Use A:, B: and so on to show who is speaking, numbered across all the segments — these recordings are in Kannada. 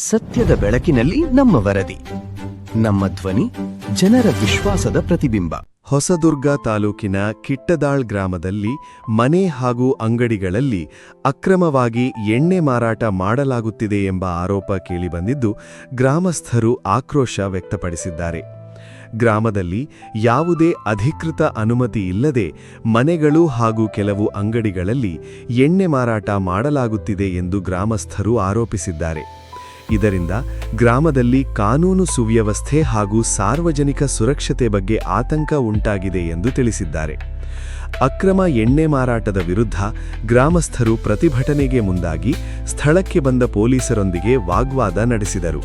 A: ಸತ್ಯದ ಬೆಳಕಿನಲ್ಲಿ ನಮ್ಮ ವರದಿ, ನಮ್ಮ ಧ್ವನಿ, ಜನರ ವಿಶ್ವಾಸದ ಪ್ರತಿಬಿಂಬ.
B: ಹೊಸದುರ್ಗ ತಾಲೂಕಿನ ಕಿಟ್ಟದಾಳ್ ಗ್ರಾಮದಲ್ಲಿ ಮನೆ ಹಾಗೂ ಅಂಗಡಿಗಳಲ್ಲಿ ಅಕ್ರಮವಾಗಿ ಎಣ್ಣೆ ಮಾರಾಟ ಮಾಡಲಾಗುತ್ತಿದೆ ಎಂಬ ಆರೋಪ ಕೇಳಿಬಂದಿದ್ದು ಗ್ರಾಮಸ್ಥರು ಆಕ್ರೋಶ ವ್ಯಕ್ತಪಡಿಸಿದ್ದಾರೆ. ಗ್ರಾಮದಲ್ಲಿ ಯಾವುದೇ ಅಧಿಕೃತ ಅನುಮತಿ ಇಲ್ಲದೆ ಮನೆಗಳು ಹಾಗೂ ಕೆಲವು ಅಂಗಡಿಗಳಲ್ಲಿ ಎಣ್ಣೆ ಮಾರಾಟ ಮಾಡಲಾಗುತ್ತಿದೆ ಎಂದು ಗ್ರಾಮಸ್ಥರು ಆರೋಪಿಸಿದ್ದಾರೆ. ಇದರಿಂದ ಗ್ರಾಮದಲ್ಲಿ ಕಾನೂನು ಸುವ್ಯವಸ್ಥೆ ಹಾಗೂ ಸಾರ್ವಜನಿಕ ಸುರಕ್ಷತೆ ಬಗ್ಗೆ ಆತಂಕ ಉಂಟಾಗಿದೆ ಎಂದು ತಿಳಿಸಿದ್ದಾರೆ. ಅಕ್ರಮ ಎಣ್ಣೆ ಮಾರಾಟದ ವಿರುದ್ಧ ಗ್ರಾಮಸ್ಥರು ಪ್ರತಿಭಟನೆಗೆ ಮುಂದಾಗಿ ಸ್ಥಳಕ್ಕೆ ಬಂದ ಪೊಲೀಸರೊಂದಿಗೆ ವಾಗ್ವಾದ ನಡೆಸಿದರು.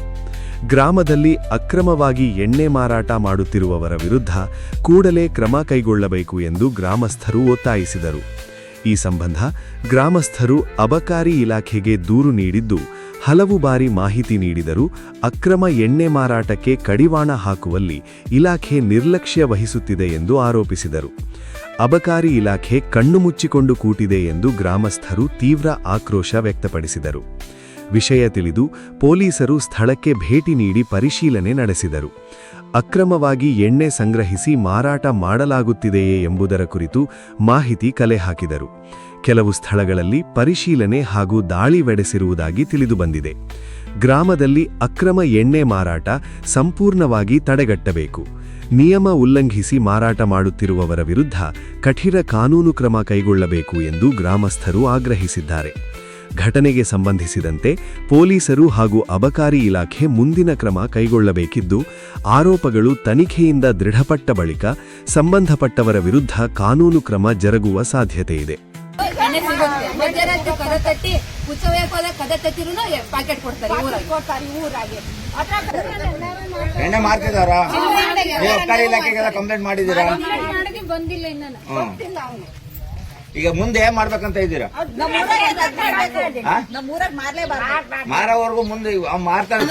B: ಗ್ರಾಮದಲ್ಲಿ ಅಕ್ರಮವಾಗಿ ಎಣ್ಣೆ ಮಾರಾಟ ಮಾಡುತ್ತಿರುವವರ ವಿರುದ್ಧ ಕೂಡಲೇ ಕ್ರಮ ಕೈಗೊಳ್ಳಬೇಕು ಎಂದು ಗ್ರಾಮಸ್ಥರು ಒತ್ತಾಯಿಸಿದರು. ಈ ಸಂಬಂಧ ಗ್ರಾಮಸ್ಥರು ಅಬಕಾರಿ ಇಲಾಖೆಗೆ ದೂರು ನೀಡಿದ್ದು ಹಲವು ಬಾರಿ ಮಾಹಿತಿ ನೀಡಿದರೂ ಅಕ್ರಮ ಎಣ್ಣೆ ಮಾರಾಟಕ್ಕೆ ಕಡಿವಾಣ ಹಾಕುವಲ್ಲಿ ಇಲಾಖೆ ನಿರ್ಲಕ್ಷ್ಯ ವಹಿಸುತ್ತಿದೆ ಎಂದು ಆರೋಪಿಸಿದರು. ಅಬಕಾರಿ ಇಲಾಖೆ ಕಣ್ಣು ಮುಚ್ಚಿಕೊಂಡು ಕೂಟಿದೆ ಎಂದು ಗ್ರಾಮಸ್ಥರು ತೀವ್ರ ಆಕ್ರೋಶ ವ್ಯಕ್ತಪಡಿಸಿದರು. ವಿಷಯ ತಿಳಿದು ಪೊಲೀಸರು ಸ್ಥಳಕ್ಕೆ ಭೇಟಿ ನೀಡಿ ಪರಿಶೀಲನೆ ನಡೆಸಿದರು. ಅಕ್ರಮವಾಗಿ ಎಣ್ಣೆ ಸಂಗ್ರಹಿಸಿ ಮಾರಾಟ ಮಾಡಲಾಗುತ್ತಿದೆಯೇ ಎಂಬುದರ ಕುರಿತು ಮಾಹಿತಿ ಕಲೆ ಹಾಕಿದರು. ಕೆಲವು ಸ್ಥಳಗಳಲ್ಲಿ ಪರಿಶೀಲನೆ ಹಾಗೂ ದಾಳಿ ನಡೆಸಿರುವುದಾಗಿ ತಿಳಿದುಬಂದಿದೆ. ಗ್ರಾಮದಲ್ಲಿ ಅಕ್ರಮ ಎಣ್ಣೆ ಮಾರಾಟ ಸಂಪೂರ್ಣವಾಗಿ ತಡೆಗಟ್ಟಬೇಕು. ನಿಯಮ ಉಲ್ಲಂಘಿಸಿ ಮಾರಾಟ ಮಾಡುತ್ತಿರುವವರ ವಿರುದ್ಧ ಕಠಿಣ ಕಾನೂನು ಕ್ರಮ ಕೈಗೊಳ್ಳಬೇಕು ಎಂದು ಗ್ರಾಮಸ್ಥರು ಆಗ್ರಹಿಸಿದ್ದಾರೆ. ಘಟನೆಗೆ ಸಂಬಂಧಿಸಿದಂತೆ ಪೊಲೀಸರು ಹಾಗೂ ಅಬಕಾರಿ ಇಲಾಖೆ ಮುಂದಿನ ಕ್ರಮ ಕೈಗೊಳ್ಳಬೇಕಿದ್ದು, ಆರೋಪಗಳು ತನಿಖೆಯಿಂದ ದೃಢಪಟ್ಟ ಬಳಿಕ ಸಂಬಂಧಪಟ್ಟವರ ವಿರುದ್ಧ ಕಾನೂನು ಕ್ರಮ ಜರುಗುವ ಸಾಧ್ಯತೆಯಿದೆ.
C: ಎಣ್ಣೆ ಮಾರ್ತಿದಾರ ಅಬಕಾರಿ ಇಲಾಖೆಗೆಲ್ಲ ಕಂಪ್ಲೇಂಟ್ ಮಾಡಿದ್ದೀರಾ? ಈಗ ಮುಂದೆ ಏನ್ ಮಾಡ್ಬೇಕಂತ ಇದ್ದೀರಾ? ಮಾರೋವರೆಗೂ ಮುಂದೆ ಮಾರ್ತಾರೆ.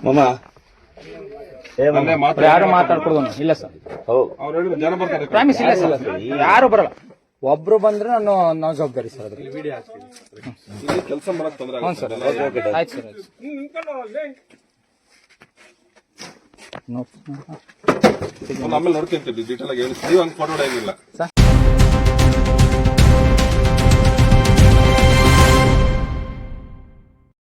C: ಮಾಮ
D: ಯಾರು ಮಾತಾಡ್ಕೊಡೋದು ಇಲ್ಲ ಸರ್. ಪ್ರಾಮಿಸ್ ಇಲ್ಲ ಸರ್, ಯಾರು ಬರಲ್ಲ. ಒಬ್ರು ಬಂದ್ರೆ ನಾವು ಜವಾಬ್ದಾರಿ ಸರ್. ಅದ್ರ
E: ಕೆಲಸ ಮಾಡಕ್ ತೊಂದ್ರೆ
D: ಆಯ್ತು ಸರ್.
E: ಆಮೇಲೆ ನೋಡ್ಕೊಂತೀವಿ ಡೀಟೇಲ್ ಆಗಿ. ನೀವು ಹಂಗೆ ಫಾರ್ವರ್ಡ್ ಆಗಿಲ್ಲ
D: ಸರ್.